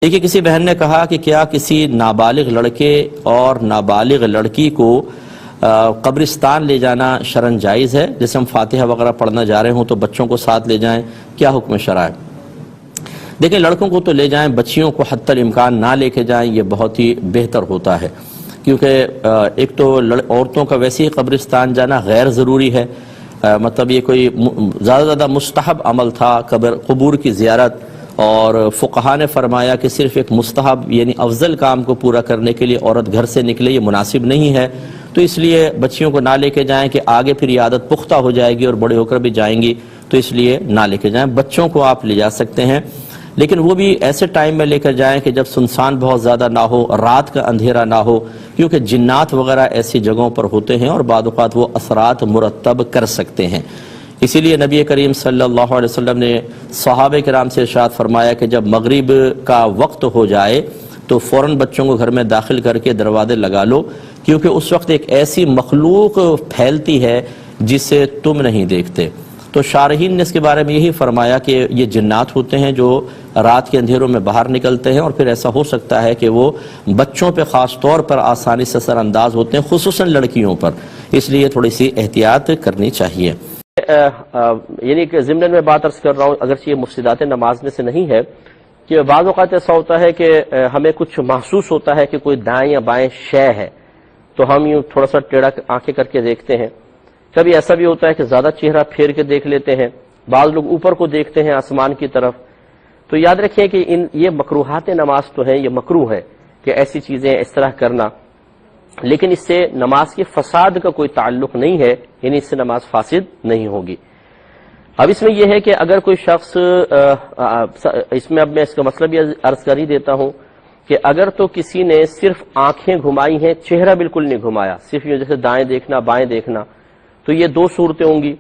دیکھیے، کسی بہن نے کہا کہ کیا کسی نابالغ لڑکے اور نابالغ لڑکی کو قبرستان لے جانا شرعاً جائز ہے؟ جیسے ہم فاتحہ وغیرہ پڑھنا جا رہے ہوں تو بچوں کو ساتھ لے جائیں، کیا حکم شرع ہے؟ دیکھیں، لڑکوں کو تو لے جائیں، بچیوں کو حتی الامکان نہ لے کے جائیں، یہ بہت ہی بہتر ہوتا ہے، کیونکہ ایک تو عورتوں کا ویسے ہی قبرستان جانا غیر ضروری ہے، مطلب یہ کوئی زیادہ مستحب عمل تھا قبور کی زیارت، اور فقہا نے فرمایا کہ صرف ایک مستحب یعنی افضل کام کو پورا کرنے کے لیے عورت گھر سے نکلے، یہ مناسب نہیں ہے، تو اس لیے بچیوں کو نہ لے کے جائیں کہ آگے پھر یہ عادت پختہ ہو جائے گی اور بڑے ہو کر بھی جائیں گی، تو اس لیے نہ لے کے جائیں۔ بچوں کو آپ لے جا سکتے ہیں، لیکن وہ بھی ایسے ٹائم میں لے کر جائیں کہ جب سنسان بہت زیادہ نہ ہو، رات کا اندھیرا نہ ہو، کیونکہ جنات وغیرہ ایسی جگہوں پر ہوتے ہیں اور بعض اوقات وہ اثرات مرتب کر سکتے ہیں۔ اسی لیے نبی کریم صلی اللہ علیہ وسلم نے صحابہ کرام سے ارشاد فرمایا کہ جب مغرب کا وقت ہو جائے تو فوراً بچوں کو گھر میں داخل کر کے دروازے لگا لو، کیونکہ اس وقت ایک ایسی مخلوق پھیلتی ہے جسے تم نہیں دیکھتے۔ تو شارحین نے اس کے بارے میں یہی فرمایا کہ یہ جنات ہوتے ہیں جو رات کے اندھیروں میں باہر نکلتے ہیں، اور پھر ایسا ہو سکتا ہے کہ وہ بچوں پہ خاص طور پر آسانی سے اثر انداز ہوتے ہیں، خصوصاً لڑکیوں پر، اس لیے تھوڑی سی احتیاط کرنی چاہیے۔ یعنی کہ ضمن میں بات عرض کر رہا ہوں، اگرچہ یہ مفسدات نماز میں سے نہیں ہے، کہ بعض اوقات ایسا ہوتا ہے کہ ہمیں کچھ محسوس ہوتا ہے کہ کوئی دائیں یا بائیں شے ہے، تو ہم یوں تھوڑا سا ٹیڑھا آنکھیں کر کے دیکھتے ہیں۔ کبھی ایسا بھی ہوتا ہے کہ زیادہ چہرہ پھیر کے دیکھ لیتے ہیں، بعض لوگ اوپر کو دیکھتے ہیں آسمان کی طرف۔ تو یاد رکھیں کہ یہ مکروہات نماز تو ہیں، یہ مکروہ ہے کہ ایسی چیزیں اس طرح کرنا، لیکن اس سے نماز کے فساد کا کوئی تعلق نہیں ہے، یعنی اس سے نماز فاسد نہیں ہوگی۔ اب اس میں یہ ہے کہ اگر کوئی شخص اس میں اب میں اس کا مسئلہ بھی عرض کر ہی دیتا ہوں کہ اگر تو کسی نے صرف آنکھیں گھمائی ہیں، چہرہ بالکل نہیں گھمایا، صرف یہ جیسے دائیں دیکھنا بائیں دیکھنا، تو یہ دو صورتیں ہوں گی،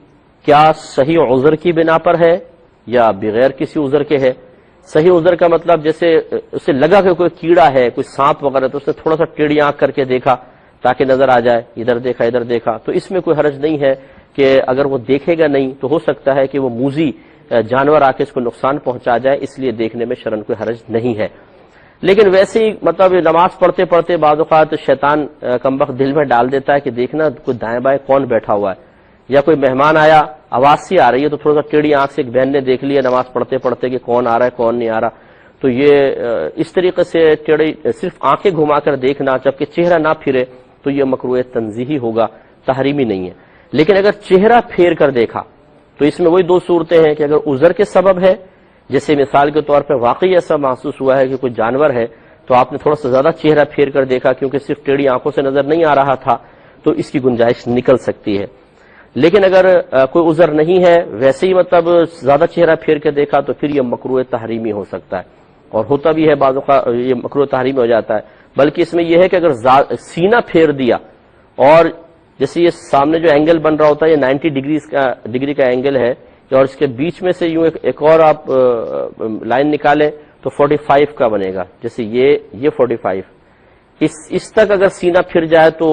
کیا صحیح عذر کی بنا پر ہے یا بغیر کسی عذر کے ہے؟ صحیح عذر کا مطلب جیسے اسے لگا کہ کوئی کیڑا ہے، کوئی سانپ وغیرہ، تو اس نے تھوڑا سا ٹیڑھی آنکھ کر کے دیکھا تاکہ نظر آ جائے، ادھر دیکھا ادھر دیکھا، تو اس میں کوئی حرج نہیں ہے کہ اگر وہ دیکھے گا نہیں تو ہو سکتا ہے کہ وہ موذی جانور آ کے اس کو نقصان پہنچا جائے، اس لیے دیکھنے میں شرعاً کوئی حرج نہیں ہے۔ لیکن ویسے ہی مطلب نماز پڑھتے پڑھتے بعض اوقات شیطان کمبخت دل میں ڈال دیتا ہے کہ دیکھنا کوئی دائیں بائیں کون بیٹھا ہوا ہے، یا کوئی مہمان آیا آواز سی آ رہی ہے تو تھوڑا سا ٹیڑھی آنکھ سے ایک بہن نے دیکھ لیا نماز پڑھتے پڑھتے کہ کون آ رہا ہے کون نہیں آ رہا، تو یہ اس طریقے سے ٹیڑھی صرف آنکھیں گھما کر دیکھنا جبکہ چہرہ نہ پھرے تو یہ مکروہ تنزیہی ہوگا، تحریمی نہیں ہے۔ لیکن اگر چہرہ پھیر کر دیکھا تو اس میں وہی دو صورتیں ہیں کہ اگر عذر کے سبب ہے، جیسے مثال کے طور پہ واقعی ایسا محسوس ہوا ہے کہ کوئی جانور ہے تو آپ نے تھوڑا سا زیادہ چہرہ پھیر کر دیکھا کیونکہ صرف ٹیڑھی آنکھوں سے نظر نہیں آ رہا تھا، تو اس کی گنجائش نکل سکتی ہے۔ لیکن اگر کوئی عذر نہیں ہے، ویسے ہی مطلب زیادہ چہرہ پھیر کے دیکھا تو پھر یہ مکروہ تحریمی ہو سکتا ہے، اور ہوتا بھی ہے بعض اوقات یہ مکروہ تحریمی ہو جاتا ہے۔ بلکہ اس میں یہ ہے کہ اگر سینہ پھیر دیا، اور جیسے یہ سامنے جو اینگل بن رہا ہوتا ہے یہ 90 ڈگری کا اینگل ہے، اور اس کے بیچ میں سے یوں ایک اور آپ لائن نکالیں تو 45 کا بنے گا، جیسے یہ 45، اس تک اگر سینہ پھر جائے تو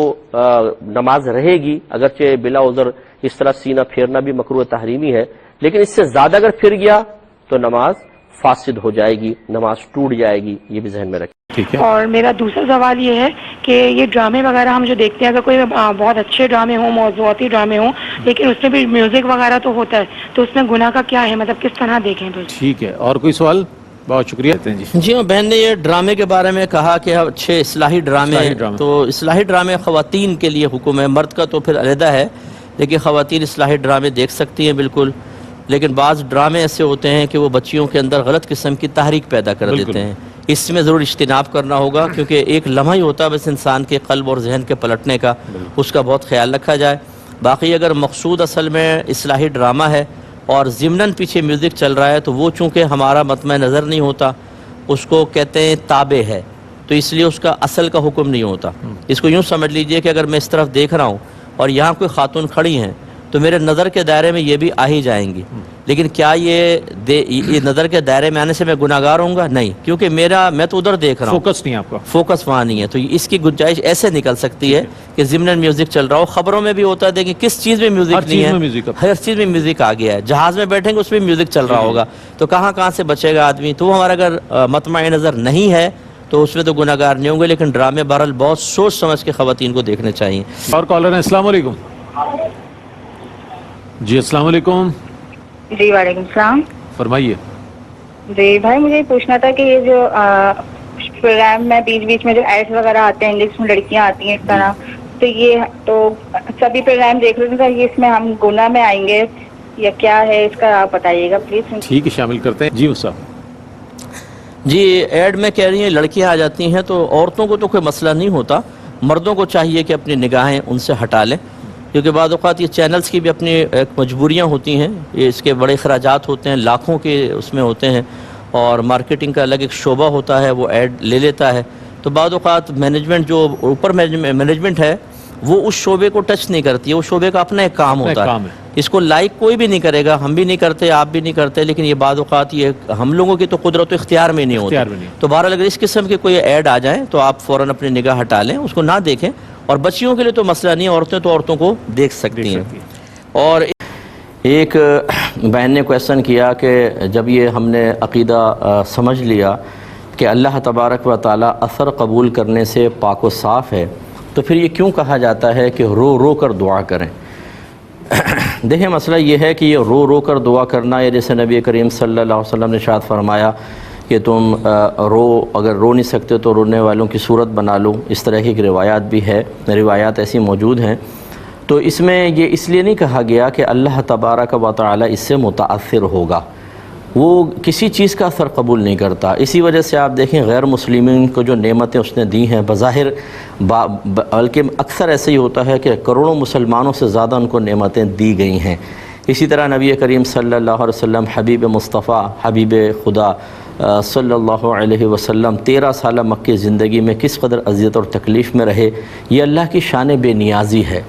نماز رہے گی، اگرچہ بلا عذر اس طرح سینہ پھیرنا بھی مکروہ تحریمی ہے، لیکن اس سے زیادہ اگر پھر گیا تو نماز فاسد ہو جائے گی، نماز ٹوٹ جائے گی، یہ بھی ذہن میں رکھیں۔ ٹھیک ہے۔ اور میرا دوسرا سوال یہ ہے کہ یہ ڈرامے وغیرہ ہم جو دیکھتے ہیں، اگر کوئی بہت اچھے ڈرامے ہوں، موضوعاتی ڈرامے ہوں، لیکن اس میں بھی میوزک وغیرہ تو ہوتا ہے، تو اس میں گناہ کا کیا ہے، مطلب کس طرح دیکھیں؟ ٹھیک ہے، اور کوئی سوال؟ بہت شکریہ جی ہاں، بہن نے یہ ڈرامے کے بارے میں کہا کہ اچھے اصلاحی ڈرامے، تو اصلاحی ڈرامے خواتین کے لیے حکم ہے، مرد کا تو پھر علیحدہ ہے، لیکن خواتین اصلاحی ڈرامے دیکھ سکتی ہیں بالکل، لیکن بعض ڈرامے ایسے ہوتے ہیں کہ وہ بچیوں کے اندر غلط قسم کی تحریک پیدا کر دیتے ہیں، اس میں ضرور اجتناب کرنا ہوگا، کیونکہ ایک لمحہ ہی ہوتا ہے بس انسان کے قلب اور ذہن کے پلٹنے کا، اس کا بہت خیال رکھا جائے۔ باقی اگر مقصود اصل میں اصلاحی ڈرامہ ہے اور ضمناً پیچھے میوزک چل رہا ہے تو وہ چونکہ ہمارا مطمع نظر نہیں ہوتا، اس کو کہتے ہیں تابع ہے، تو اس لیے اس کا اصل کا حکم نہیں ہوتا۔ اس کو یوں سمجھ لیجئے کہ اگر میں اس طرف دیکھ رہا ہوں اور یہاں کوئی خاتون کھڑی ہیں تو میرے نظر کے دائرے میں یہ بھی آ ہی جائیں گی، لیکن کیا یہ نظر کے دائرے میں آنے سے میں گناہگار ہوں گا؟ نہیں، کیونکہ میں تو ادھر دیکھ رہا ہوں، فوکس نہیں آپ کا. فوکس وہاں نہیں ہے. تو اس کی گنجائش ایسے نکل سکتی ہے کہ ضمن میوزک چل رہا ہو. خبروں میں بھی ہوتا ہے، دیکھیں کس چیز میں میوزک ہر نہیں چیز ہے، میں میوزک اب. ہر چیز میں میوزک آ گیا ہے. جہاز میں بیٹھیں گے اس میں میوزک چل رہا ہوگا، تو کہاں سے بچے گا آدمی؟ تو ہمارا اگر مطمع نظر نہیں ہے تو اس میں تو گناہگار نہیں ہوں گے. لیکن ڈرامے بہرحال بہت سوچ سمجھ کے خواتین کو دیکھنے چاہیے. اور کالر ہیں. السلام علیکم. جی السلام علیکم. جی وعلیکم السلام. فرمائیے. جی بھائی مجھے پوچھنا تھا کہ یہ جو پروگرام میں بیچ میں جو ایڈس وغیرہ آتے ہیں جس میں لڑکیاں آتی ہیں اس طرح، تو یہ تو سبھی پروگرام دیکھ رہے تھے، یہ اس میں ہم گناہ میں آئیں گے یا کیا ہے اس کا آپ بتائیے گا پلیز. ٹھیک ہے شامل کرتے ہیں. جی مصعب. جی ایڈ میں کہہ رہی ہیں لڑکیاں آ جاتی ہیں، تو عورتوں کو تو کوئی مسئلہ نہیں ہوتا، مردوں کو چاہیے کہ اپنی نگاہیں ان سے ہٹا لیں، کیونکہ بعض اوقات یہ چینلز کی بھی اپنی ایک مجبوریاں ہوتی ہیں، یہ اس کے بڑے اخراجات ہوتے ہیں، لاکھوں کے اس میں ہوتے ہیں، اور مارکیٹنگ کا الگ ایک شعبہ ہوتا ہے، وہ ایڈ لے لیتا ہے. تو بعض اوقات مینجمنٹ جو اوپر مینجمنٹ ہے وہ اس شعبے کو ٹچ نہیں کرتی ہے، اس شعبے کا اپنا ایک کام ہوتا ہے. اس کو لائک کوئی بھی نہیں کرے گا، ہم بھی نہیں کرتے، آپ بھی نہیں کرتے، لیکن یہ بعض اوقات یہ ہم لوگوں کی تو قدرت و اختیار میں نہیں ہوتی. تو بہرحال اگر اس قسم کے کوئی ایڈ آ جائیں تو آپ فوراً اپنی نگاہ ہٹا لیں، اس کو نہ دیکھیں. اور بچیوں کے لیے تو مسئلہ نہیں ہے، عورتیں تو عورتوں کو دیکھ سکتی ہیں. اور ایک بہن نے کویسچن کیا کہ جب یہ ہم نے عقیدہ سمجھ لیا کہ اللہ تبارک و تعالی اثر قبول کرنے سے پاک و صاف ہے، تو پھر یہ کیوں کہا جاتا ہے کہ رو رو کر دعا کریں؟ دیکھیں مسئلہ یہ ہے کہ یہ رو رو کر دعا کرنا، یا جیسے نبی کریم صلی اللہ علیہ وسلم نے ارشاد فرمایا کہ تم اگر رو نہیں سکتے تو رونے والوں کی صورت بنا لو، اس طرح کی روایات بھی ہے، روایات ایسی موجود ہیں. تو اس میں یہ اس لیے نہیں کہا گیا کہ اللہ تبارک و تعالی اس سے متاثر ہوگا، وہ کسی چیز کا اثر قبول نہیں کرتا. اسی وجہ سے آپ دیکھیں غیر مسلمین کو جو نعمتیں اس نے دی ہیں بظاہر بلکہ اکثر ایسے ہی ہوتا ہے کہ کروڑوں مسلمانوں سے زیادہ ان کو نعمتیں دی گئی ہیں. اسی طرح نبی کریم صلی اللہ علیہ وسلم حبیب مصطفیٰ حبیب خدا صلی اللہ علیہ وسلم 13 سالہ مکی زندگی میں کس قدر اذیت اور تکلیف میں رہے، یہ اللہ کی شان بے نیازی ہے.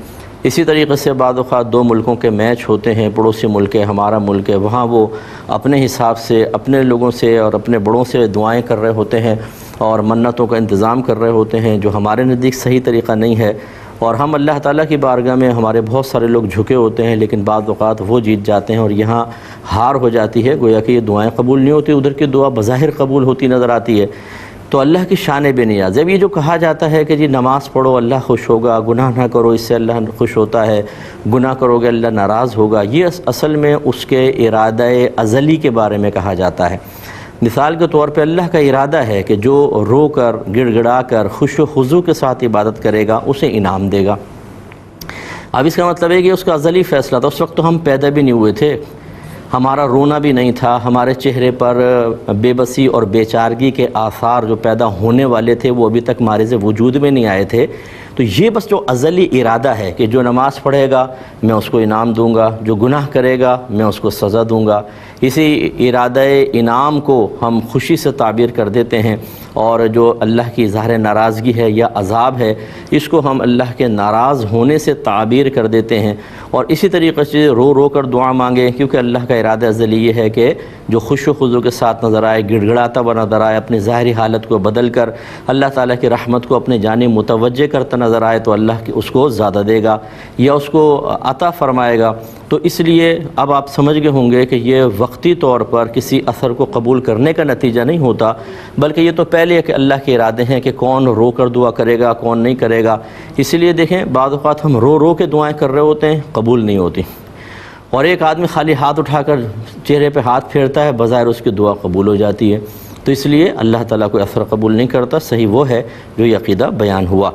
اسی طریقے سے بعض اوقات دو ملکوں کے میچ ہوتے ہیں، پڑوسی ملک ہے، ہمارا ملک ہے، وہاں وہ اپنے حساب سے اپنے لوگوں سے اور اپنے بڑوں سے دعائیں کر رہے ہوتے ہیں اور منتوں کا انتظام کر رہے ہوتے ہیں، جو ہمارے نزدیک صحیح طریقہ نہیں ہے. اور ہم اللہ تعالیٰ کی بارگاہ میں ہمارے بہت سارے لوگ جھکے ہوتے ہیں، لیکن بعض اوقات وہ جیت جاتے ہیں اور یہاں ہار ہو جاتی ہے، گویا کہ یہ دعائیں قبول نہیں ہوتی، ادھر کی دعا بظاہر قبول ہوتی نظر آتی ہے. تو اللہ کی شان بے نیاز. جب یہ جو کہا جاتا ہے کہ جی نماز پڑھو اللہ خوش ہوگا، گناہ نہ کرو اس سے اللہ خوش ہوتا ہے، گناہ کرو گے اللہ ناراض ہوگا، یہ اصل میں اس کے ارادہ ازلی کے بارے میں کہا جاتا ہے. مثال کے طور پہ اللہ کا ارادہ ہے کہ جو رو کر گڑ گڑا کر خوش و خضوع کے ساتھ عبادت کرے گا اسے انعام دے گا. اب اس کا مطلب ہے کہ اس کا ازلی فیصلہ تھا، اس وقت تو ہم پیدا بھی نہیں ہوئے تھے، ہمارا رونا بھی نہیں تھا، ہمارے چہرے پر بے بسی اور بے چارگی کے آثار جو پیدا ہونے والے تھے وہ ابھی تک مارز وجود میں نہیں آئے تھے. تو یہ بس جو ازلی ارادہ ہے کہ جو نماز پڑھے گا میں اس کو انعام دوں گا، جو گناہ کرے گا میں اس کو سزا دوں گا. اسی ارادہ انعام کو ہم خوشی سے تعبیر کر دیتے ہیں، اور جو اللہ کی ظاہر ناراضگی ہے یا عذاب ہے اس کو ہم اللہ کے ناراض ہونے سے تعبیر کر دیتے ہیں. اور اسی طریقے سے رو رو کر دعا مانگیں، کیونکہ اللہ کا ارادہ ازلی یہ ہے کہ جو خوش و خضوع کے ساتھ نظر آئے، گڑ گڑاتا ہوا نظر آئے، اپنی ظاہری حالت کو بدل کر اللہ تعالیٰ کی رحمت کو اپنے جانب متوجہ کرتا نظر آئے تو اللہ اس کو زیادہ دے گا یا اس کو عطا فرمائے گا. تو اس لیے اب آپ سمجھ گئے ہوں گے کہ یہ وقتی طور پر کسی اثر کو قبول کرنے کا نتیجہ نہیں ہوتا، بلکہ یہ تو پہلے کہ اللہ کے ارادے ہیں کہ کون رو کر دعا کرے گا کون نہیں کرے گا. اسی لیے دیکھیں بعض اوقات ہم رو رو کے دعائیں کر رہے ہوتے ہیں، قبول نہیں ہوتی، اور ایک آدمی خالی ہاتھ اٹھا کر چہرے پہ ہاتھ پھیرتا ہے، بظاہر اس کی دعا قبول ہو جاتی ہے. تو اس لیے اللہ تعالیٰ کوئی اثر قبول نہیں کرتا، صحیح وہ ہے جو یہ عقیدہ بیان ہوا.